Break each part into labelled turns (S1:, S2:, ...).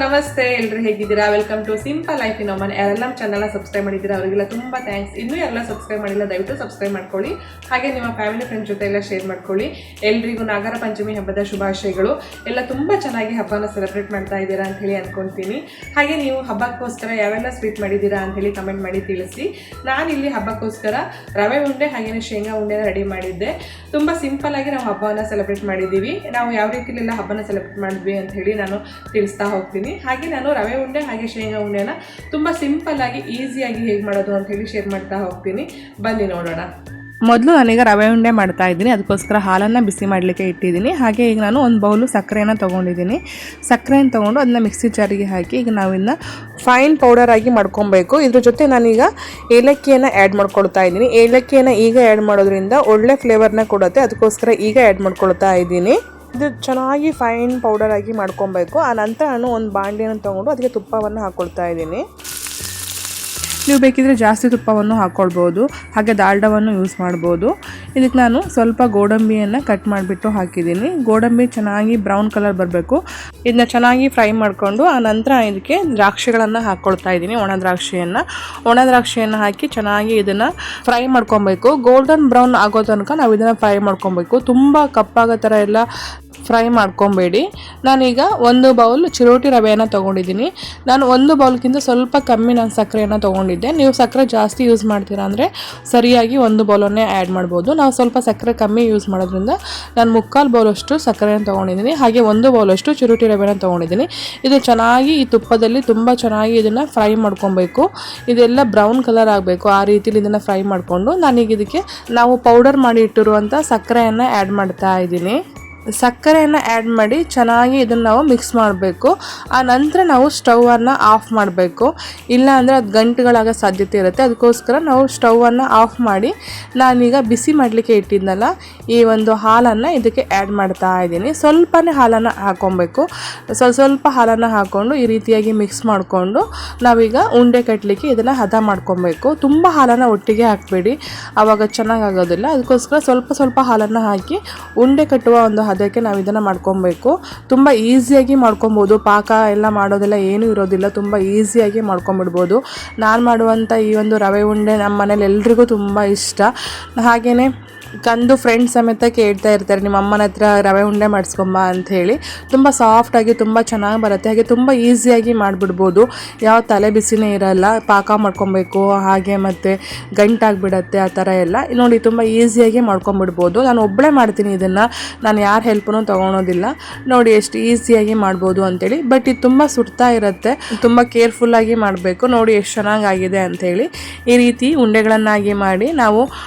S1: ನಮಸ್ತೆ, ಎಲ್ಲರೂ ಹೇಗಿದ್ದೀರಾ? Welcome to simple life in Amman. ಯಾರೆಲ್ಲ ನಮ್ಮ ಚಾನಲ್ನ ಸಬ್ಸ್ಕ್ರೈಬ್ ಮಾಡಿದ್ದೀರಾ ಅವರಿಗೆಲ್ಲ ತುಂಬ ಥ್ಯಾಂಕ್ಸ್. ಇನ್ನೂ ಯಾರೆಲ್ಲ ಸಬ್ಸ್ಕ್ರೈಬ್ ಮಾಡಿಲ್ಲ ದಯವಿಟ್ಟು ಸಬ್ಸ್ಕ್ರೈಬ್ ಮಾಡ್ಕೊಳ್ಳಿ. ಹಾಗೆ ನಿಮ್ಮ ಫ್ಯಾಮಿಲಿ ಫ್ರೆಂಡ್ಸ್ ಜೊತೆ ಎಲ್ಲ ಶೇರ್ ಮಾಡ್ಕೊಳ್ಳಿ. ಎಲ್ರಿಗೂ ನಾಗರ ಪಂಚಮಿ ಹಬ್ಬದ ಶುಭಾಶಯಗಳು. ಎಲ್ಲ ತುಂಬ ಚೆನ್ನಾಗಿ ಹಬ್ಬನ ಸೆಲೆಬ್ರೇಟ್ ಮಾಡ್ತಾ ಇದ್ದೀರಾ ಅಂತ ಹೇಳಿ ಅನ್ಕೊಳ್ತೀನಿ. ಹಾಗೆ ನೀವು ಹಬ್ಬಕ್ಕೋಸ್ಕರ ಯಾವೆಲ್ಲ ಸ್ವೀಟ್ ಮಾಡಿದ್ದೀರಾ ಅಂತ ಹೇಳಿ ಕಮೆಂಟ್ ಮಾಡಿ ತಿಳಿಸಿ. ನಾನಿಲ್ಲಿ ಹಬ್ಬಕ್ಕೋಸ್ಕರ ರವೆ ಉಂಡೆ ಹಾಗೆಯೇ ಶೇಂಗಾ ಉಂಡೆನ ರೆಡಿ ಮಾಡಿದ್ದೆ. ತುಂಬ ಸಿಂಪಲ್ ಆಗಿ ನಾವು ಹಬ್ಬವನ್ನು ಸೆಲೆಬ್ರೇಟ್ ಮಾಡಿದ್ದೀವಿ. ನಾವು ಯಾವ ರೀತಿಲೆಲ್ಲ ಹಬ್ಬನ ಸೆಲೆಬ್ರೇಟ್ ಮಾಡಿದ್ವಿ ಅಂತ ಹೇಳಿ ನಾನು ತಿಳಿಸ್ತಾ ಹೋಗ್ತೀನಿ. ಹಾಗೆ ನಾನು ರವೆ ಉಂಡೆ ಹಾಗೆ ಶೇಂಗಾ ಉಂಡೆನ ತುಂಬ ಸಿಂಪಲ್ ಆಗಿ ಈಸಿಯಾಗಿ ಹೇಗೆ ಮಾಡೋದು ಅಂತ ಹೇಳಿ ಶೇರ್ ಮಾಡ್ತಾ ಹೋಗ್ತೀನಿ. ಬನ್ನಿ ನೋಡೋಣ. ಮೊದಲು ನಾನೀಗ ರವೆ ಉಂಡೆ ಮಾಡ್ತಾ ಇದ್ದೀನಿ. ಅದಕ್ಕೋಸ್ಕರ ಹಾಲನ್ನು ಬಿಸಿ ಮಾಡಲಿಕ್ಕೆ ಇಟ್ಟಿದ್ದೀನಿ. ಹಾಗೆ ಈಗ ನಾನು ಒಂದು ಬೌಲು ಸಕ್ಕರೆಯನ್ನು ತೊಗೊಂಡಿದ್ದೀನಿ. ಸಕ್ಕರೆಯನ್ನು ತೊಗೊಂಡು ಅದನ್ನ ಮಿಕ್ಸಿ ಜಾರಿಗೆ ಹಾಕಿ ಈಗ ನಾವು ಇದನ್ನ ಫೈನ್ ಪೌಡರ್ ಆಗಿ ಮಾಡ್ಕೊಬೇಕು. ಇದ್ರ ಜೊತೆ ನಾನೀಗ ಏಲಕ್ಕಿಯನ್ನು ಆ್ಯಡ್ ಮಾಡ್ಕೊಳ್ತಾ ಇದ್ದೀನಿ. ಏಲಕ್ಕಿಯನ್ನು ಈಗ ಆ್ಯಡ್ ಮಾಡೋದ್ರಿಂದ ಒಳ್ಳೆ ಫ್ಲೇವರ್ನ ಕೊಡುತ್ತೆ. ಅದಕ್ಕೋಸ್ಕರ ಈಗ ಆ್ಯಡ್ ಮಾಡ್ಕೊಳ್ತಾ ಇದ್ದೀನಿ. ಇದು ಚೆನ್ನಾಗಿ ಫೈನ್ ಪೌಡರ್ ಆಗಿ ಮಾಡ್ಕೊಬೇಕು. ಆ ನಂತರ ನಾನು ಒಂದು ಬಾಣಲೆಯನ್ನು ತೊಗೊಂಡು ಅದಕ್ಕೆ ತುಪ್ಪವನ್ನು ಹಾಕ್ಕೊಳ್ತಾ ಇದ್ದೀನಿ. ನೀವು ಬೇಕಿದ್ರೆ ಜಾಸ್ತಿ ತುಪ್ಪವನ್ನು ಹಾಕ್ಕೊಳ್ಬೋದು, ಹಾಗೆ ದಾಲ್ಡವನ್ನು ಯೂಸ್ ಮಾಡ್ಬೋದು. ಇದಕ್ಕೆ ನಾನು ಸ್ವಲ್ಪ ಗೋಡಂಬಿಯನ್ನು ಕಟ್ ಮಾಡಿಬಿಟ್ಟು ಹಾಕಿದ್ದೀನಿ. ಗೋಡಂಬಿ ಚೆನ್ನಾಗಿ ಬ್ರೌನ್ ಕಲರ್ ಬರಬೇಕು. ಇದನ್ನ ಚೆನ್ನಾಗಿ ಫ್ರೈ ಮಾಡಿಕೊಂಡು ಆ ನಂತರ ಇದಕ್ಕೆ ದ್ರಾಕ್ಷಿಗಳನ್ನು ಹಾಕ್ಕೊಳ್ತಾ ಇದ್ದೀನಿ. ಒಣ ದ್ರಾಕ್ಷಿಯನ್ನು ಹಾಕಿ ಚೆನ್ನಾಗಿ ಇದನ್ನು ಫ್ರೈ ಮಾಡ್ಕೊಬೇಕು. ಗೋಲ್ಡನ್ ಬ್ರೌನ್ ಆಗೋ ತನಕ ನಾವು ಇದನ್ನು ಫ್ರೈ ಮಾಡ್ಕೊಬೇಕು. ತುಂಬ ಕಪ್ಪಾಗೋ ಥರ ಎಲ್ಲ ಫ್ರೈ ಮಾಡ್ಕೊಬೇಡಿ. ನಾನೀಗ ಒಂದು ಬೌಲ್ ಚಿರೋಟಿ ರವೆಯನ್ನು ತೊಗೊಂಡಿದ್ದೀನಿ. ನಾನು ಒಂದು ಬೌಲ್ಗಿಂತ ಸ್ವಲ್ಪ ಕಮ್ಮಿ ನಾನು ಸಕ್ಕರೆಯನ್ನು ತೊಗೊಂಡಿದ್ದೆ. ನೀವು ಸಕ್ಕರೆ ಜಾಸ್ತಿ ಯೂಸ್ ಮಾಡ್ತೀರಾ ಅಂದರೆ ಸರಿಯಾಗಿ ಒಂದು ಬೌಲನ್ನೇ ಆ್ಯಡ್ ಮಾಡ್ಬೋದು. ನಾವು ಸ್ವಲ್ಪ ಸಕ್ಕರೆ ಕಮ್ಮಿ ಯೂಸ್ ಮಾಡೋದ್ರಿಂದ ನಾನು 3/4 ಬೌಲಷ್ಟು ಸಕ್ಕರೆಯನ್ನು ತೊಗೊಂಡಿದ್ದೀನಿ. ಹಾಗೆ 1 ಬೌಲಷ್ಟು ಚಿರೋಟಿ ರವೆಯನ್ನು ತೊಗೊಂಡಿದ್ದೀನಿ. ಇದು ಚೆನ್ನಾಗಿ ಈ ತುಪ್ಪದಲ್ಲಿ ತುಂಬ ಚೆನ್ನಾಗಿ ಇದನ್ನು ಫ್ರೈ ಮಾಡ್ಕೊಬೇಕು. ಇದೆಲ್ಲ ಬ್ರೌನ್ ಕಲರ್ ಆಗಬೇಕು. ಆ ರೀತಿಲಿ ಇದನ್ನು ಫ್ರೈ ಮಾಡಿಕೊಂಡು ನಾನೀಗ ಇದಕ್ಕೆ ನಾವು ಪೌಡರ್ ಮಾಡಿ ಇಟ್ಟಿರುವಂಥ ಸಕ್ಕರೆಯನ್ನು ಆ್ಯಡ್ ಮಾಡ್ತಾ ಇದ್ದೀನಿ. ಸಕ್ಕರೆಯನ್ನು ಆ್ಯಡ್ ಮಾಡಿ ಚೆನ್ನಾಗಿ ಇದನ್ನು ನಾವು ಮಿಕ್ಸ್ ಮಾಡಬೇಕು. ಆ ನಂತರ ನಾವು ಸ್ಟವನ್ನು ಆಫ್ ಮಾಡಬೇಕು. ಇಲ್ಲ ಅಂದರೆ ಅದು ಗಂಟುಗಳಾಗೋ ಸಾಧ್ಯತೆ ಇರುತ್ತೆ. ಅದಕ್ಕೋಸ್ಕರ ನಾವು ಸ್ಟವನ್ನು ಆಫ್ ಮಾಡಿ ನಾನೀಗ ಬಿಸಿ ಮಾಡಲಿಕ್ಕೆ ಇಟ್ಟಿದ್ನಲ್ಲ ಈ ಒಂದು ಹಾಲನ್ನು ಇದಕ್ಕೆ ಆ್ಯಡ್ ಮಾಡ್ತಾ ಇದ್ದೀನಿ. ಸ್ವಲ್ಪನೇ ಹಾಲನ್ನು ಹಾಕ್ಕೊಬೇಕು. ಸ್ವಲ್ಪ ಹಾಲನ್ನು ಹಾಕ್ಕೊಂಡು ಈ ರೀತಿಯಾಗಿ ಮಿಕ್ಸ್ ಮಾಡಿಕೊಂಡು ನಾವೀಗ ಉಂಡೆ ಕಟ್ಟಲಿಕ್ಕೆ ಇದನ್ನು ಹದ ಮಾಡ್ಕೊಬೇಕು. ತುಂಬ ಹಾಲನ್ನು ಒಟ್ಟಿಗೆ ಹಾಕಬೇಡಿ, ಆವಾಗ ಚೆನ್ನಾಗಾಗೋದಿಲ್ಲ. ಅದಕ್ಕೋಸ್ಕರ ಸ್ವಲ್ಪ ಹಾಲನ್ನು ಹಾಕಿ ಉಂಡೆ ಕಟ್ಟುವ ಒಂದು ಅದಕ್ಕೆ ನಾವು ಇದನ್ನು ಮಾಡ್ಕೊಬೇಕು. ತುಂಬ ಈಸಿಯಾಗಿ ಮಾಡ್ಕೊಬೋದು. ಪಾಕ ಎಲ್ಲ ಮಾಡೋದೆಲ್ಲ ಏನೂ ಇರೋದಿಲ್ಲ. ತುಂಬ ಈಸಿಯಾಗಿ ಮಾಡ್ಕೊಂಬಿಡ್ಬೋದು. ನಾನು ಮಾಡುವಂಥ ಈ ಒಂದು ರವೆ ಉಂಡೆ ನಮ್ಮ ಮನೇಲಿ ಎಲ್ರಿಗೂ ತುಂಬ ಇಷ್ಟ. ಹಾಗೆಯೇ ಕಂದು ಫ್ರೆಂಡ್ಸ್ ಸಮೇತ ಕೇಳ್ತಾ ಇರ್ತಾರೆ, ನಿಮ್ಮ ಅಮ್ಮನ ಹತ್ರ ರವೆ ಉಂಡೆ ಮಾಡಿಸ್ಕೊಂಬ ಅಂಥೇಳಿ. ತುಂಬ ಸಾಫ್ಟಾಗಿ ತುಂಬ ಚೆನ್ನಾಗಿ ಬರುತ್ತೆ. ಹಾಗೆ ತುಂಬ ಈಸಿಯಾಗಿ ಮಾಡಿಬಿಡ್ಬೋದು. ಯಾವ ತಲೆ ಬಿಸಿನೇ ಇರೋಲ್ಲ. ಪಾಕ ಮಾಡ್ಕೊಬೇಕು ಹಾಗೆ ಮತ್ತು ಗಂಟಾಗಿಬಿಡತ್ತೆ ಆ ಥರ ಎಲ್ಲ. ನೋಡಿ ತುಂಬ ಈಸಿಯಾಗಿ ಮಾಡ್ಕೊಂಬಿಡ್ಬೋದು. ನಾನು ಒಬ್ಬಳೇ ಮಾಡ್ತೀನಿ ಇದನ್ನು. ನಾನು ಯಾರ ಹೆಲ್ಪನ್ನು ತೊಗೊಳೋದಿಲ್ಲ. ನೋಡಿ ಎಷ್ಟು ಈಸಿಯಾಗಿ ಮಾಡ್ಬೋದು ಅಂಥೇಳಿ. ಬಟ್ ಇದು ತುಂಬ ಸುಡ್ತಾ ಇರುತ್ತೆ. ತುಂಬ ಕೇರ್ಫುಲ್ಲಾಗಿ ಮಾಡಬೇಕು. ನೋಡಿ ಎಷ್ಟು ಚೆನ್ನಾಗಾಗಿದೆ ಅಂಥೇಳಿ. ಈ ರೀತಿ ಉಂಡೆಗಳನ್ನಾಗಿ ಮಾಡಿ ನಾವು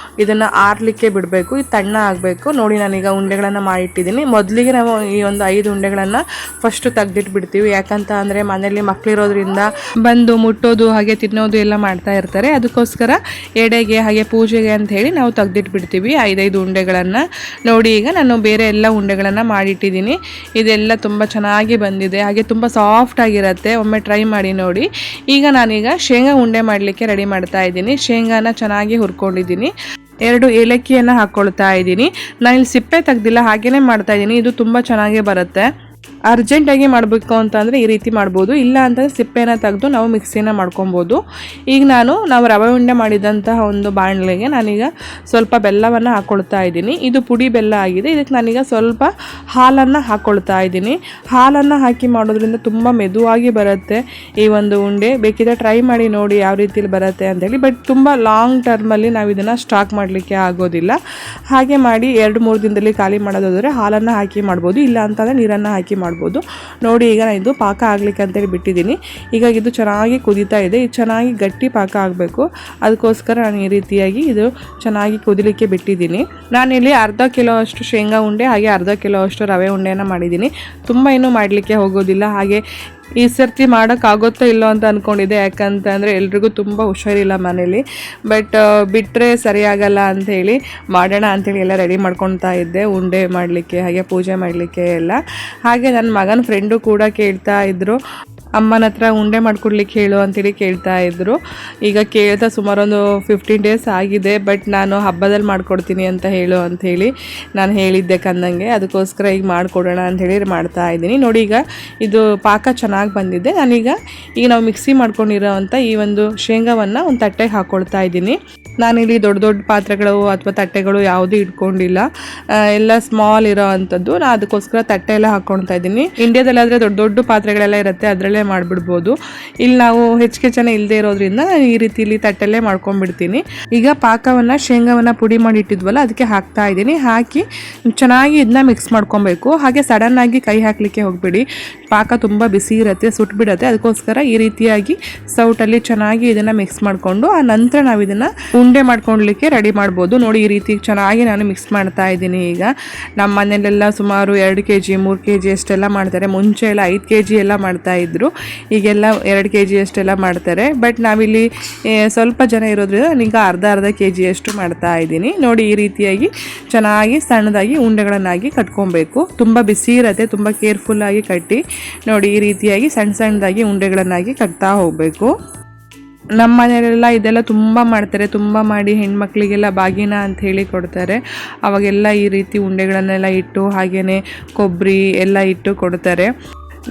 S1: ಇದನ್ನು ಆರಲಿಕ್ಕೆ ಬಿಡಬೇಕು. ಇದು ತಣ್ಣ ಆಗಬೇಕು. ನೋಡಿ ನಾನೀಗ ಉಂಡೆಗಳನ್ನು ಮಾಡಿಟ್ಟಿದ್ದೀನಿ. ಮೊದಲಿಗೆ ನಾವು ಈ ಒಂದು 5 ಉಂಡೆಗಳನ್ನು ಫಸ್ಟು ತೆಗ್ದಿಟ್ಬಿಡ್ತೀವಿ. ಯಾಕಂತ ಅಂದರೆ ಮನೆಯಲ್ಲಿ ಮಕ್ಕಳಿರೋದ್ರಿಂದ ಬಂದು ಮುಟ್ಟೋದು ಹಾಗೆ ತಿನ್ನೋದು ಎಲ್ಲ ಮಾಡ್ತಾ ಇರ್ತಾರೆ. ಅದಕ್ಕೋಸ್ಕರ ಎಡೆಗೆ ಹಾಗೆ ಪೂಜೆಗೆ ಅಂತ ಹೇಳಿ ನಾವು ತೆಗ್ದಿಟ್ಬಿಡ್ತೀವಿ 5 ಉಂಡೆಗಳನ್ನು. ನೋಡಿ ಈಗ ನಾನು ಬೇರೆ ಎಲ್ಲ ಉಂಡೆಗಳನ್ನು ಮಾಡಿಟ್ಟಿದ್ದೀನಿ. ಇದೆಲ್ಲ ತುಂಬ ಚೆನ್ನಾಗಿ ಬಂದಿದೆ. ಹಾಗೆ ತುಂಬ ಸಾಫ್ಟ್ ಆಗಿರುತ್ತೆ. ಒಮ್ಮೆ ಟ್ರೈ ಮಾಡಿ ನೋಡಿ. ಈಗ ನಾನೀಗ ಶೇಂಗಾ ಉಂಡೆ ಮಾಡಲಿಕ್ಕೆ ರೆಡಿ ಮಾಡ್ತಾ ಇದ್ದೀನಿ. ಶೇಂಗಾನ ಚೆನ್ನಾಗಿ ಹುರ್ಕೊಂಡಿದ್ದೀನಿ. 2 ಏಲಕ್ಕಿಯನ್ನು ಹಾಕ್ಕೊಳ್ತಾ ಇದ್ದೀನಿ. ನಾನಿಲ್ಲಿ ಸಿಪ್ಪೆ ತೆಗ್ದಿಲ್ಲ, ಹಾಗೇ ಮಾಡ್ತಾ ಇದ್ದೀನಿ. ಇದು ತುಂಬ ಚೆನ್ನಾಗೇ ಬರುತ್ತೆ. ಅರ್ಜೆಂಟಾಗಿ ಮಾಡಬೇಕು ಅಂತಂದರೆ ಈ ರೀತಿ ಮಾಡ್ಬೋದು. ಇಲ್ಲ ಅಂತಂದರೆ ಸಿಪ್ಪೆನ ತೆಗೆದು ನಾವು ಮಿಕ್ಸಿನ ಮಾಡ್ಕೊಬೋದು. ಈಗ ನಾವು ರವೆ ಉಂಡೆ ಮಾಡಿದಂತಹ ಒಂದು ಬಾಣಲೆಗೆ ನಾನೀಗ ಸ್ವಲ್ಪ ಬೆಲ್ಲವನ್ನು ಹಾಕ್ಕೊಳ್ತಾ ಇದ್ದೀನಿ. ಇದು ಪುಡಿ ಬೆಲ್ಲ ಆಗಿದೆ. ಇದಕ್ಕೆ ನಾನೀಗ ಸ್ವಲ್ಪ ಹಾಲನ್ನು ಹಾಕ್ಕೊಳ್ತಾ ಇದ್ದೀನಿ. ಹಾಲನ್ನು ಹಾಕಿ ಮಾಡೋದ್ರಿಂದ ತುಂಬ ಮೆದುವಾಗಿ ಬರುತ್ತೆ ಈ ಒಂದು ಉಂಡೆ. ಬೇಕಿದ್ರೆ ಟ್ರೈ ಮಾಡಿ ನೋಡಿ ಯಾವ ರೀತಿಲಿ ಬರುತ್ತೆ ಅಂತೇಳಿ. ಬಟ್ ತುಂಬ ಲಾಂಗ್ ಟರ್ಮಲ್ಲಿ ನಾವು ಇದನ್ನು ಸ್ಟಾಕ್ ಮಾಡಲಿಕ್ಕೆ ಆಗೋದಿಲ್ಲ. ಹಾಗೆ ಮಾಡಿ 2-3 ದಿನದಲ್ಲಿ ಖಾಲಿ ಮಾಡೋದಾದರೆ ಹಾಲನ್ನು ಹಾಕಿ ಮಾಡ್ಬೋದು. ಇಲ್ಲ ಅಂತಂದರೆ ನೀರನ್ನು ಹಾಕಿ ಮಾಡ್ಬೋದು. ನೋಡಿ ಈಗ ನಾನು ಇದು ಪಾಕ ಆಗಲಿಕ್ಕೆ ಅಂತೇಳಿ ಬಿಟ್ಟಿದ್ದೀನಿ. ಈಗ ಇದು ಚೆನ್ನಾಗಿ ಕುದೀತಾ ಇದೆ. ಇದು ಚೆನ್ನಾಗಿ ಗಟ್ಟಿ ಪಾಕ ಆಗಬೇಕು. ಅದಕ್ಕೋಸ್ಕರ ನಾನು ಈ ರೀತಿಯಾಗಿ ಇದು ಚೆನ್ನಾಗಿ ಕುದಿಲಿಕ್ಕೆ ಬಿಟ್ಟಿದ್ದೀನಿ. ನಾನಿಲ್ಲಿ ಅರ್ಧ ಕಿಲೋ ಅಷ್ಟು ಶೇಂಗಾ ಉಂಡೆ ಹಾಗೆ ಅರ್ಧ ಕಿಲೋ ಅಷ್ಟು ರವೆ ಉಂಡೆಯನ್ನು ಮಾಡಿದ್ದೀನಿ. ತುಂಬ ಏನೂ ಮಾಡಲಿಕ್ಕೆ ಹೋಗೋದಿಲ್ಲ. ಹಾಗೆ ಈ ಸರ್ತಿ ಮಾಡೋಕ್ಕಾಗುತ್ತೋ ಇಲ್ಲೋ ಅಂತ ಅಂದ್ಕೊಂಡಿದ್ದೆ. ಯಾಕಂತಂದರೆ ಎಲ್ರಿಗೂ ತುಂಬ ಹುಷಾರಿಲ್ಲ ಮನೇಲಿ. ಬಟ್ ಬಿಟ್ಟರೆ ಸರಿಯಾಗಲ್ಲ ಅಂಥೇಳಿ ಮಾಡೋಣ ಅಂಥೇಳಿ ಎಲ್ಲ ರೆಡಿ ಮಾಡ್ಕೊಳ್ತಾ ಇದ್ದೆ ಉಂಡೆ ಮಾಡಲಿಕ್ಕೆ ಹಾಗೆ ಪೂಜೆ ಮಾಡಲಿಕ್ಕೆ ಎಲ್ಲ. ಹಾಗೆ ನನ್ನ ಮಗನ ಫ್ರೆಂಡು ಕೂಡ ಕೇಳ್ತಾ ಇದ್ದರು, ಅಮ್ಮನ ಹತ್ರ ಉಂಡೆ ಮಾಡ್ಕೊಡ್ಲಿಕ್ಕೆ ಹೇಳು ಅಂತೇಳಿ ಕೇಳ್ತಾ ಇದ್ದರು. ಈಗ ಕೇಳ್ತಾ ಸುಮಾರೊಂದು 15 ಡೇಸ್ ಆಗಿದೆ. ಬಟ್ ನಾನು ಹಬ್ಬದಲ್ಲಿ ಮಾಡ್ಕೊಡ್ತೀನಿ ಅಂತ ಹೇಳು ಅಂಥೇಳಿ ನಾನು ಹೇಳಿದ್ದೆ ಕಂದಂಗೆ. ಅದಕ್ಕೋಸ್ಕರ ಈಗ ಮಾಡಿಕೊಡೋಣ ಅಂಥೇಳಿ ಮಾಡ್ತಾ ಇದ್ದೀನಿ. ನೋಡಿ ಈಗ ಇದು ಪಾಕ ಚೆನ್ನಾಗಿ ಚೆನ್ನಾಗಿ ಬಂದಿದೆ. ನಾನೀಗ ನಾವು ಮಿಕ್ಸಿ ಮಾಡ್ಕೊಂಡಿರೋ ಅಂಥ ಈ ಒಂದು ಶೇಂಗಾವನ್ನು ಒಂದು ತಟ್ಟೆಗೆ ಹಾಕ್ಕೊಳ್ತಾ ಇದ್ದೀನಿ. ನಾನಿಲ್ಲಿ ದೊಡ್ಡ ದೊಡ್ಡ ಪಾತ್ರೆಗಳು ಅಥವಾ ತಟ್ಟೆಗಳು ಯಾವುದೂ ಇಟ್ಕೊಂಡಿಲ್ಲ, ಎಲ್ಲ ಸ್ಮಾಲ್ ಇರೋ ಅಂಥದ್ದು. ನಾನು ಅದಕ್ಕೋಸ್ಕರ ತಟ್ಟೆ ಎಲ್ಲ ಹಾಕ್ಕೊಳ್ತಾ ಇದ್ದೀನಿ. ಇಂಡಿಯಾದಲ್ಲಾದರೆ ದೊಡ್ಡ ದೊಡ್ಡ ಪಾತ್ರೆಗಳೆಲ್ಲ ಇರುತ್ತೆ, ಅದರಲ್ಲೇ ಮಾಡಿಬಿಡ್ಬೋದು. ಇಲ್ಲಿ ನಾವು ಹೆಚ್ಚಿಗೆ ಜನ ಇಲ್ಲದೆ ಇರೋದ್ರಿಂದ ನಾನು ಈ ರೀತಿ ಇಲ್ಲಿ ತಟ್ಟೆಲ್ಲೇ ಮಾಡ್ಕೊಂಡ್ಬಿಡ್ತೀನಿ. ಈಗ ಪಾಕವನ್ನು ಶೇಂಗಾವನ್ನು ಪುಡಿ ಮಾಡಿ ಇಟ್ಟಿದ್ವಲ್ಲ ಅದಕ್ಕೆ ಹಾಕ್ತಾ ಇದ್ದೀನಿ. ಹಾಕಿ ಚೆನ್ನಾಗಿ ಇದನ್ನ ಮಿಕ್ಸ್ ಮಾಡ್ಕೊಬೇಕು. ಹಾಗೆ ಸಡನ್ನಾಗಿ ಕೈ ಹಾಕಲಿಕ್ಕೆ ಹೋಗಬೇಡಿ, ಪಾಕ ತುಂಬ ಬಿಸಿ ಇರುತ್ತೆ, ಸುಟ್ಬಿಡುತ್ತೆ. ಅದಕ್ಕೋಸ್ಕರ ಈ ರೀತಿಯಾಗಿ ಸೌಟಲ್ಲಿ ಚೆನ್ನಾಗಿ ಇದನ್ನು ಮಿಕ್ಸ್ ಮಾಡಿಕೊಂಡು ಆ ನಂತರ ನಾವು ಇದನ್ನು ಉಂಡೆ ಮಾಡ್ಕೊಳ್ಲಿಕ್ಕೆ ರೆಡಿ ಮಾಡ್ಬೋದು. ನೋಡಿ, ಈ ರೀತಿ ಚೆನ್ನಾಗಿ ನಾನು ಮಿಕ್ಸ್ ಮಾಡ್ತಾ ಇದ್ದೀನಿ. ಈಗ ನಮ್ಮ ಮನೆಯಲ್ಲೆಲ್ಲ ಸುಮಾರು 2 kg 3 kg ಅಷ್ಟೆಲ್ಲ ಮಾಡ್ತಾರೆ. ಮುಂಚೆ ಎಲ್ಲ 5 kg ಎಲ್ಲ ಮಾಡ್ತಾಯಿದ್ರು, ಈಗೆಲ್ಲ 2 kg ಅಷ್ಟೆಲ್ಲ ಮಾಡ್ತಾರೆ. ಬಟ್ ನಾವಿಲ್ಲಿ ಸ್ವಲ್ಪ ಜನ ಇರೋದ್ರಿಂದ ನಾನೀಗ ಅರ್ಧ kg ಅಷ್ಟು ಮಾಡ್ತಾ ಇದ್ದೀನಿ. ನೋಡಿ, ಈ ರೀತಿಯಾಗಿ ಚೆನ್ನಾಗಿ ಸಣ್ಣದಾಗಿ ಉಂಡೆಗಳನ್ನಾಗಿ ಕಟ್ಕೊಬೇಕು. ತುಂಬ ಬಿಸಿ ಇರುತ್ತೆ, ತುಂಬ ಕೇರ್ಫುಲ್ಲಾಗಿ ಕಟ್ಟಿ. ನೋಡಿ, ಈ ರೀತಿಯಾಗಿ ಸಣ್ಣದಾಗಿ ಉಂಡೆಗಳನ್ನಾಗಿ ಕಟ್ತಾ ಹೋಗಬೇಕು. ನಮ್ಮ ಮನೆಯಲ್ಲೆಲ್ಲ ಇದೆಲ್ಲ ತುಂಬ ಮಾಡ್ತಾರೆ. ತುಂಬ ಮಾಡಿ ಹೆಣ್ಮಕ್ಳಿಗೆಲ್ಲ ಬಾಗಿನ ಅಂತ ಹೇಳಿ ಕೊಡ್ತಾರೆ. ಅವಾಗೆಲ್ಲ ಈ ರೀತಿ ಉಂಡೆಗಳನ್ನೆಲ್ಲ ಇಟ್ಟು ಹಾಗೆಯೇ ಕೊಬ್ಬರಿ ಎಲ್ಲ ಇಟ್ಟು ಕೊಡ್ತಾರೆ.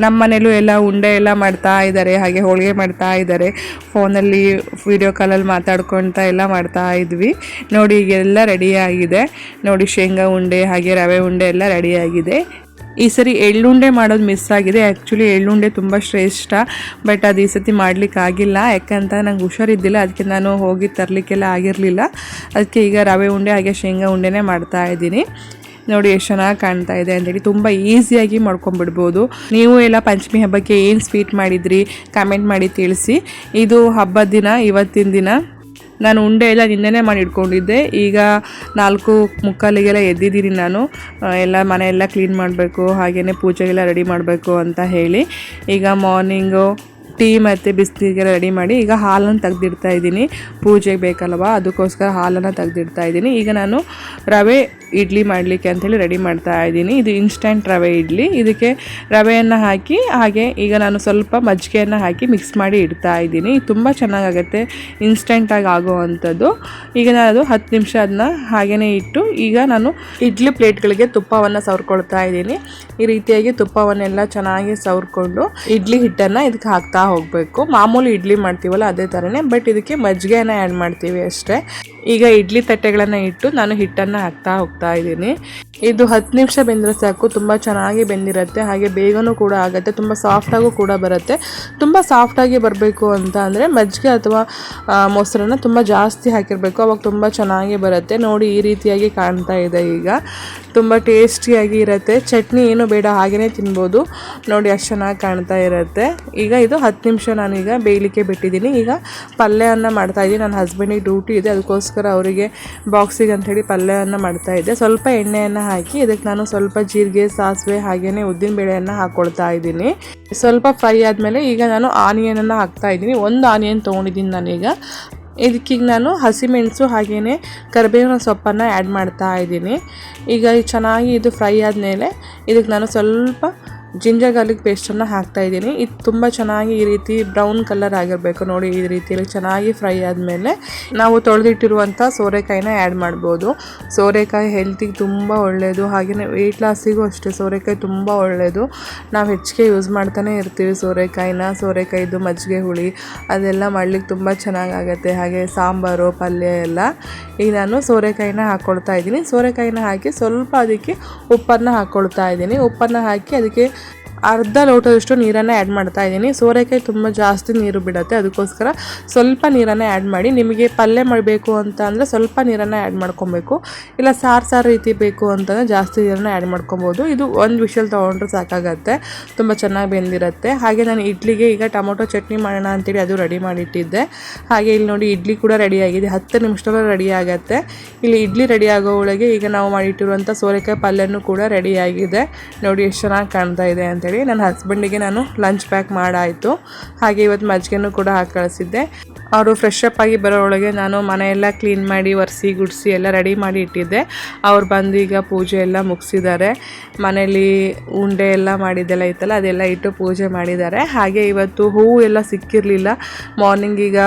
S1: ನಮ್ಮ ಮನೇಲೂ ಎಲ್ಲ ಉಂಡೆ ಎಲ್ಲ ಮಾಡ್ತಾ ಇದ್ದಾರೆ, ಹಾಗೆ ಹೋಳಿಗೆ ಮಾಡ್ತಾ ಇದ್ದಾರೆ. ಫೋನಲ್ಲಿ ವಿಡಿಯೋ ಕಾಲಲ್ಲಿ ಮಾತಾಡ್ಕೊಳ್ತಾ ಎಲ್ಲ ಮಾಡ್ತಾ ಇದ್ವಿ. ನೋಡಿ, ಈಗೆಲ್ಲ ರೆಡಿಯಾಗಿದೆ. ನೋಡಿ, ಶೇಂಗಾ ಉಂಡೆ ಹಾಗೆ ರವೆ ಉಂಡೆ ಎಲ್ಲ ರೆಡಿಯಾಗಿದೆ. ಈ ಸರಿ ಎಳ್ಳುಂಡೆ ಮಾಡೋದು ಮಿಸ್ ಆಗಿದೆ. ಆ್ಯಕ್ಚುಲಿ ಎಳ್ಳುಂಡೆ ತುಂಬ ಶ್ರೇಷ್ಠ, ಬಟ್ ಅದು ಈ ಸತಿ ಮಾಡಲಿಕ್ಕಾಗಿಲ್ಲ. ಯಾಕಂತ ನಂಗೆ ಹುಷಾರಿದ್ದಿಲ್ಲ, ಅದಕ್ಕೆ ನಾನು ಹೋಗಿ ತರಲಿಕ್ಕೆಲ್ಲ ಆಗಿರಲಿಲ್ಲ. ಅದಕ್ಕೆ ಈಗ ರವೆ ಉಂಡೆ ಹಾಗೆ ಶೇಂಗಾ ಉಂಡೆನೇ ಮಾಡ್ತಾ ಇದ್ದೀನಿ. ನೋಡಿ, ಎಷ್ಟು ಚೆನ್ನಾಗಿ ಕಾಣ್ತಾ ಇದೆ ಅಂತೇಳಿ. ತುಂಬ ಈಸಿಯಾಗಿ ಮಾಡ್ಕೊಂಬಿಡ್ಬೋದು. ನೀವು ಎಲ್ಲ ಪಂಚಮಿ ಹಬ್ಬಕ್ಕೆ ಏನು ಸ್ವೀಟ್ ಮಾಡಿದ್ರಿ ಕಮೆಂಟ್ ಮಾಡಿ ತಿಳಿಸಿ. ಇದು ಹಬ್ಬದ ದಿನ, ಇವತ್ತಿನ ದಿನ. ನಾನು ಉಂಡೆ ಎಲ್ಲ ನಿನ್ನೆನೇ ಮಾಡಿ ಇಟ್ಕೊಂಡಿದ್ದೆ. ಈಗ 4:45 ಎದ್ದಿದ್ದೀನಿ ನಾನು. ಎಲ್ಲ ಮನೆಯೆಲ್ಲ ಕ್ಲೀನ್ ಮಾಡಬೇಕು, ಹಾಗೆಯೇ ಪೂಜೆಗೆಲ್ಲ ರೆಡಿ ಮಾಡಬೇಕು ಅಂತ ಹೇಳಿ. ಈಗ ಮಾರ್ನಿಂಗು ಟೀ ಮತ್ತು ಬಿಸಿನೀರಿಗೆಲ್ಲ ರೆಡಿ ಮಾಡಿ ಈಗ ಹಾಲನ್ನು ತೆಗೆದಿಡ್ತಾ ಇದ್ದೀನಿ. ಪೂಜೆಗೆ ಬೇಕಲ್ವ, ಅದಕ್ಕೋಸ್ಕರ ಹಾಲನ್ನು ತೆಗೆದಿಡ್ತಾ ಇದ್ದೀನಿ. ಈಗ ನಾನು ರವೆ ಇಡ್ಲಿ ಮಾಡಲಿಕ್ಕೆ ಅಂಥೇಳಿ ರೆಡಿ ಮಾಡ್ತಾ ಇದ್ದೀನಿ. ಇದು ಇನ್ಸ್ಟಂಟ್ ರವೆ ಇಡ್ಲಿ. ಇದಕ್ಕೆ ರವೆಯನ್ನು ಹಾಕಿ ಹಾಗೆ ಈಗ ನಾನು ಸ್ವಲ್ಪ ಮಜ್ಜಿಗೆಯನ್ನು ಹಾಕಿ ಮಿಕ್ಸ್ ಮಾಡಿ ಇಡ್ತಾ ಇದ್ದೀನಿ. ಇದು ತುಂಬ ಚೆನ್ನಾಗಾಗುತ್ತೆ, ಇನ್ಸ್ಟಂಟಾಗಿ ಆಗೋವಂಥದ್ದು. ಈಗ ನಾನು ಅದು 10 ನಿಮಿಷ ಅದನ್ನ ಹಾಗೆಯೇ ಇಟ್ಟು ಈಗ ನಾನು ಇಡ್ಲಿ ಪ್ಲೇಟ್ಗಳಿಗೆ ತುಪ್ಪವನ್ನು ಸವರ್ಕೊಳ್ತಾ ಇದ್ದೀನಿ. ಈ ರೀತಿಯಾಗಿ ತುಪ್ಪವನ್ನೆಲ್ಲ ಚೆನ್ನಾಗಿ ಸವರ್ಕೊಂಡು ಇಡ್ಲಿ ಹಿಟ್ಟನ್ನು ಇದಕ್ಕೆ ಹಾಕ್ತಾ ಹೋಗಬೇಕು. ಮಾಮೂಲಿ ಇಡ್ಲಿ ಮಾಡ್ತೀವಲ್ಲ ಅದೇ ಥರನೇ, ಬಟ್ ಇದಕ್ಕೆ ಮಜ್ಜಿಗೆಯನ್ನು ಆ್ಯಡ್ ಮಾಡ್ತೀವಿ ಅಷ್ಟೇ. ಈಗ ಇಡ್ಲಿ ತಟ್ಟೆಗಳನ್ನು ಇಟ್ಟು ನಾನು ಹಿಟ್ಟನ್ನು ಹಾಕ್ತಾ ಹೋಗ್ತಾ ಇದ್ದೀನಿ. ಇದು 10 ನಿಮಿಷ ಬೆಂದರೆ ಸಾಕು, ತುಂಬ ಚೆನ್ನಾಗಿ ಬೆಂದಿರುತ್ತೆ. ಹಾಗೆ ಬೇಗನೂ ಕೂಡ ಆಗುತ್ತೆ, ತುಂಬ ಸಾಫ್ಟಾಗೂ ಕೂಡ ಬರುತ್ತೆ. ತುಂಬ ಸಾಫ್ಟಾಗಿ ಬರಬೇಕು ಅಂತ ಅಂದರೆ ಮಜ್ಜಿಗೆ ಅಥವಾ ಮೊಸರನ್ನ ತುಂಬ ಜಾಸ್ತಿ ಹಾಕಿರಬೇಕು, ಅವಾಗ ತುಂಬ ಚೆನ್ನಾಗಿ ಬರುತ್ತೆ. ನೋಡಿ, ಈ ರೀತಿಯಾಗಿ ಕಾಣ್ತಾ ಇದೆ. ಈಗ ತುಂಬ ಟೇಸ್ಟಿಯಾಗಿ ಇರುತ್ತೆ. ಚಟ್ನಿ ಏನು ಬೇಡ, ಹಾಗೆಯೇ ತಿನ್ಬೋದು. ನೋಡಿ, ಅಷ್ಟು ಚೆನ್ನಾಗಿ ಕಾಣ್ತಾ ಇರುತ್ತೆ. ಈಗ ಇದು 10 ನಿಮಿಷ ನಾನೀಗ ಬೇಯಲಿಕ್ಕೆ ಬಿಟ್ಟಿದ್ದೀನಿ. ಈಗ ಪಲ್ಯವನ್ನು ಮಾಡ್ತಾಯಿದ್ದೀನಿ. ನನ್ನ ಹಸ್ಬೆಂಡಿಗೆ ಡ್ಯೂಟಿ ಇದೆ, ಅದಕ್ಕೋಸ್ಕರ ಅವರಿಗೆ ಬಾಕ್ಸಿಗೆ ಅಂಥೇಳಿ ಪಲ್ಯವನ್ನು ಮಾಡ್ತಾಯಿದ್ದೆ. ಸ್ವಲ್ಪ ಎಣ್ಣೆಯನ್ನು ಹಾಕಿ ಇದಕ್ಕೆ ನಾನು ಸ್ವಲ್ಪ ಜೀರಿಗೆ, ಸಾಸಿವೆ ಹಾಗೆಯೇ ಉದ್ದಿನಬೇಳೆಯನ್ನು ಹಾಕ್ಕೊಳ್ತಾ ಇದ್ದೀನಿ. ಸ್ವಲ್ಪ ಫ್ರೈ ಆದಮೇಲೆ ಈಗ ನಾನು ಆನಿಯನನ್ನು ಹಾಕ್ತಾಯಿದ್ದೀನಿ. 1 ಆನಿಯನ್ ತೊಗೊಂಡಿದ್ದೀನಿ ನಾನೀಗ. ಇದಕ್ಕೀಗ ನಾನು ಹಸಿಮೆಣಸು ಹಾಗೆಯೇ ಕರಿಬೇವಿನ ಸೊಪ್ಪನ್ನು ಆ್ಯಡ್ ಮಾಡ್ತಾ ಇದ್ದೀನಿ. ಈಗ ಚೆನ್ನಾಗಿ ಇದು ಫ್ರೈ ಆದಮೇಲೆ ಇದಕ್ಕೆ ನಾನು ಸ್ವಲ್ಪ ಜಿಂಜರ್ ಗಾರ್ಲಿಕ್ ಪೇಸ್ಟನ್ನು ಹಾಕ್ತಾಯಿದ್ದೀನಿ. ಇದು ತುಂಬ ಚೆನ್ನಾಗಿ ಈ ರೀತಿ ಬ್ರೌನ್ ಕಲರ್ ಆಗಿರಬೇಕು. ನೋಡಿ, ಈ ರೀತಿಯಲ್ಲಿ ಚೆನ್ನಾಗಿ ಫ್ರೈ ಆದಮೇಲೆ ನಾವು ತೊಳೆದಿಟ್ಟಿರುವಂಥ ಸೋರೆಕಾಯಿನ ಆ್ಯಡ್ ಮಾಡ್ಬೋದು. ಸೋರೆಕಾಯಿ ಹೆಲ್ತಿಗೆ ತುಂಬ ಒಳ್ಳೆಯದು, ಹಾಗೆಯೇ ವೆಯ್ಟ್ ಲಾಸಿಗೂ ಅಷ್ಟೇ ಸೋರೆಕಾಯಿ ತುಂಬ ಒಳ್ಳೆಯದು. ನಾವು ಹೆಚ್ಚಿಗೆ ಯೂಸ್ ಮಾಡ್ತಾನೆ ಇರ್ತೀವಿ ಸೋರೆಕಾಯಿನ. ಸೋರೆಕಾಯಿದು ಮಜ್ಜಿಗೆ ಹುಳಿ ಅದೆಲ್ಲ ಮಾಡ್ಲಿಕ್ಕೆ ತುಂಬ ಚೆನ್ನಾಗಾಗತ್ತೆ. ಹಾಗೆ ಸಾಂಬಾರು, ಪಲ್ಯ ಎಲ್ಲ. ಈಗ ನಾನು ಸೋರೆಕಾಯಿನ ಹಾಕ್ಕೊಳ್ತಾ ಇದ್ದೀನಿ. ಸೋರೆಕಾಯಿನ ಹಾಕಿ ಸ್ವಲ್ಪ ಅದಕ್ಕೆ ಉಪ್ಪನ್ನು ಹಾಕ್ಕೊಳ್ತಾ ಇದ್ದೀನಿ. ಉಪ್ಪನ್ನು ಹಾಕಿ ಅದಕ್ಕೆ ಅರ್ಧ ಲೋಟದಷ್ಟು ನೀರನ್ನು ಆ್ಯಡ್ ಮಾಡ್ತಾ ಇದ್ದೀನಿ. ಸೋರೆಕಾಯಿ ತುಂಬ ಜಾಸ್ತಿ ನೀರು ಬಿಡುತ್ತೆ, ಅದಕ್ಕೋಸ್ಕರ ಸ್ವಲ್ಪ ನೀರನ್ನು ಆ್ಯಡ್ ಮಾಡಿ. ನಿಮಗೆ ಪಲ್ಯ ಮಾಡಬೇಕು ಅಂತ ಅಂದರೆ ಸ್ವಲ್ಪ ನೀರನ್ನು ಆ್ಯಡ್ ಮಾಡ್ಕೊಬೇಕು, ಇಲ್ಲ ಸಾರು ರೀತಿ ಬೇಕು ಅಂತಂದರೆ ಜಾಸ್ತಿ ನೀರನ್ನು ಆ್ಯಡ್ ಮಾಡ್ಕೊಬೋದು. ಇದು 1 ವಿಷಲ್ ತೊಗೊಂಡ್ರೆ ಸಾಕಾಗತ್ತೆ, ತುಂಬ ಚೆನ್ನಾಗಿ ಬೆಂದಿರುತ್ತೆ. ಹಾಗೆ ನಾನು ಇಡ್ಲಿಗೆ ಈಗ ಟೊಮೊಟೊ ಚಟ್ನಿ ಮಾಡೋಣ ಅಂತೇಳಿ ಅದು ರೆಡಿ ಮಾಡಿಟ್ಟಿದ್ದೆ. ಹಾಗೆ ಇಲ್ಲಿ ನೋಡಿ, ಇಡ್ಲಿ ಕೂಡ ರೆಡಿಯಾಗಿದೆ. 10 ನಿಮಿಷದೊಳಗೆ ರೆಡಿ ಆಗುತ್ತೆ. ಇಲ್ಲಿ ಇಡ್ಲಿ ರೆಡಿ ಆಗೋ ಒಳಗೆ ಈಗ ನಾವು ಮಾಡಿಟ್ಟಿರುವಂಥ ಸೋರೆಕಾಯಿ ಪಲ್ಯನೂ ಕೂಡ ರೆಡಿಯಾಗಿದೆ. ನೋಡಿ, ಎಷ್ಟು ಚೆನ್ನಾಗಿ ಕಾಣ್ತಾ ಇದೆ ಅಂತೇಳಿ. ನನ್ನ ಹಸ್ಬೆಂಡಿಗೆ ನಾನು ಲಂಚ್ ಪ್ಯಾಕ್ ಮಾಡಾಯಿತು. ಹಾಗೆ ಇವತ್ತು ಮಜ್ಜಿಗೆನೂ ಕೂಡ ಹಾಕಿ ಕಳಿಸಿದ್ದೆ. ಅವರು ಫ್ರೆಶ್ ಅಪ್ ಆಗಿ ಬರೋ ಒಳಗೆ ನಾನು ಮನೆಯೆಲ್ಲ ಕ್ಲೀನ್ ಮಾಡಿ ಒರೆಸಿ ಗುಡಿಸಿ ಎಲ್ಲ ರೆಡಿ ಮಾಡಿ ಇಟ್ಟಿದ್ದೆ. ಅವ್ರು ಬಂದು ಈಗ ಪೂಜೆ ಎಲ್ಲ ಮುಗಿಸಿದ್ದಾರೆ. ಮನೇಲಿ ಉಂಡೆ ಎಲ್ಲ ಮಾಡಿದ್ದೆಲ್ಲ ಇತ್ತಲ್ಲ ಅದೆಲ್ಲ ಇಟ್ಟು ಪೂಜೆ ಮಾಡಿದ್ದಾರೆ. ಹಾಗೆ ಇವತ್ತು ಹೂವು ಎಲ್ಲ ಸಿಕ್ಕಿರಲಿಲ್ಲ. ಮಾರ್ನಿಂಗ್ ಈಗ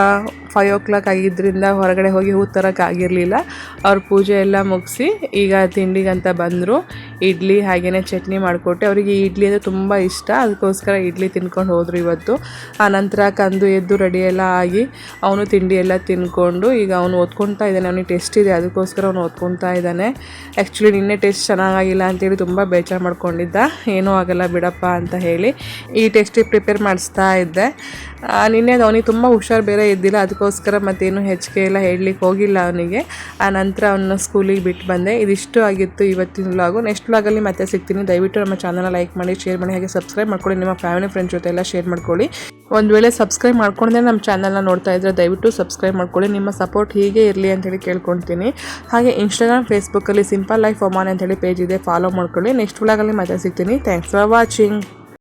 S1: 5 ಆಗಿದ್ದರಿಂದ ಹೊರಗಡೆ ಹೋಗಿ ಹೂ ತರೋಕ್ಕಾಗಿರಲಿಲ್ಲ. ಅವ್ರ ಪೂಜೆ ಎಲ್ಲ ಮುಗಿಸಿ ಈಗ ತಿಂಡಿಗಂತ ಬಂದರು. ಇಡ್ಲಿ ಹಾಗೆಯೇ ಚಟ್ನಿ ಮಾಡಿಕೊಟ್ಟೆ. ಅವರಿಗೆ ಇಡ್ಲಿ ಅಂದರೆ ತುಂಬ ಇಷ್ಟ, ಅದಕ್ಕೋಸ್ಕರ ಇಡ್ಲಿ ತಿನ್ಕೊಂಡು ಹೋದರು ಇವತ್ತು. ಆನಂತರ ಕಂದು ಎದ್ದು ರೆಡಿ ಎಲ್ಲ ಆಗಿ ಅವನು ತಿಂಡಿ ಎಲ್ಲ ತಿನ್ಕೊಂಡು ಈಗ ಅವನು ಓದ್ಕೊತಾ ಇದ್ದಾನೆ. ಅವನಿಗೆ ಟೆಸ್ಟ್ ಇದೆ, ಅದಕ್ಕೋಸ್ಕರ ಅವನು ಓದ್ಕೊತಾ ಇದ್ದಾನೆ. ಆ್ಯಕ್ಚುಲಿ ನಿನ್ನೆ ಟೆಸ್ಟ್ ಚೆನ್ನಾಗಿಲ್ಲ ಅಂತೇಳಿ ತುಂಬ ಬೇಜಾರು ಮಾಡ್ಕೊಂಡಿದ್ದ. ಏನೂ ಆಗಲ್ಲ ಬಿಡಪ್ಪ ಅಂತ ಹೇಳಿ ಈ ಟೆಸ್ಟಿಗೆ ಪ್ರಿಪೇರ್ ಮಾಡಿಸ್ತಾ ಇದ್ದೆ. ನಿನ್ನೆ ಅವನಿಗೆ ತುಂಬ ಹುಷಾರು ಬೇರೆ ಇದ್ದಿಲ್ಲ, ಅದಕ್ಕೋಸ್ಕರ ಮತ್ತೇನು ಹೆಚ್ಚಿಗೆ ಎಲ್ಲ ಹೇಳಲಿಕ್ಕೆ ಹೋಗಿಲ್ಲ ಅವನಿಗೆ. ಆ ನಂತರ ಅವನ್ನ ಸ್ಕೂಲಿಗೆ ಬಿಟ್ಟು ಬಂದೆ. ಇದಿಷ್ಟು ಆಗಿತ್ತು ಇವತ್ತಿನ ವ್ಲಾಗು. ನೆಕ್ಸ್ಟ್ ವ್ಲಾಗಲ್ಲಿ ಮತ್ತೆ ಸಿಗ್ತೀನಿ. ದಯವಿಟ್ಟು ನಮ್ಮ ಚಾನಲ್ನ ಲೈಕ್ ಮಾಡಿ, ಶೇರ್ ಮಾಡಿ, ಹಾಗೆ ಸಬ್ಸ್ಕ್ರೈಬ್ ಮಾಡ್ಕೊಳ್ಳಿ. ನಿಮ್ಮ ಫ್ಯಾಮಿಲಿ ಫ್ರೆಂಡ್ಸ್ ಜೊತೆ ಎಲ್ಲ ಶೇರ್ ಮಾಡ್ಕೊಳ್ಳಿ. ಒಂದು ವೇಳೆ ಸಬ್ಸ್ಕ್ರೈಬ್ ಮಾಡ್ಕೊಂಡ್ರೆ ನಮ್ಮ ಚಾನಲ್ನ ನೋಡ್ತಾ ಇದ್ದರೆ ದಯವಿಟ್ಟು ಸಬ್ಸ್ಕ್ರೈಬ್ ಮಾಡ್ಕೊಳ್ಳಿ. ನಿಮ್ಮ ಸಪೋರ್ಟ್ ಹೀಗೆ ಇರಲಿ ಅಂತೇಳಿ ಕೇಳ್ಕೊಳ್ತೀನಿ. ಹಾಗೆ ಇನ್ಸ್ಟಾಗ್ರಾಮ್, ಫೇಸ್ಬುಕ್ಕಲ್ಲಿ ಸಿಂಪಲ್ ಲೈಫ್ ಒಮಾನ್ ಅಂತೇಳಿ ಪೇಜ್ ಇದೆ, ಫಾಲೋ ಮಾಡ್ಕೊಳ್ಳಿ. ನೆಕ್ಸ್ಟ್ ವ್ಲಾಗಲ್ಲಿ ಮತ್ತೆ ಸಿಗ್ತೀನಿ. Thanks for watching.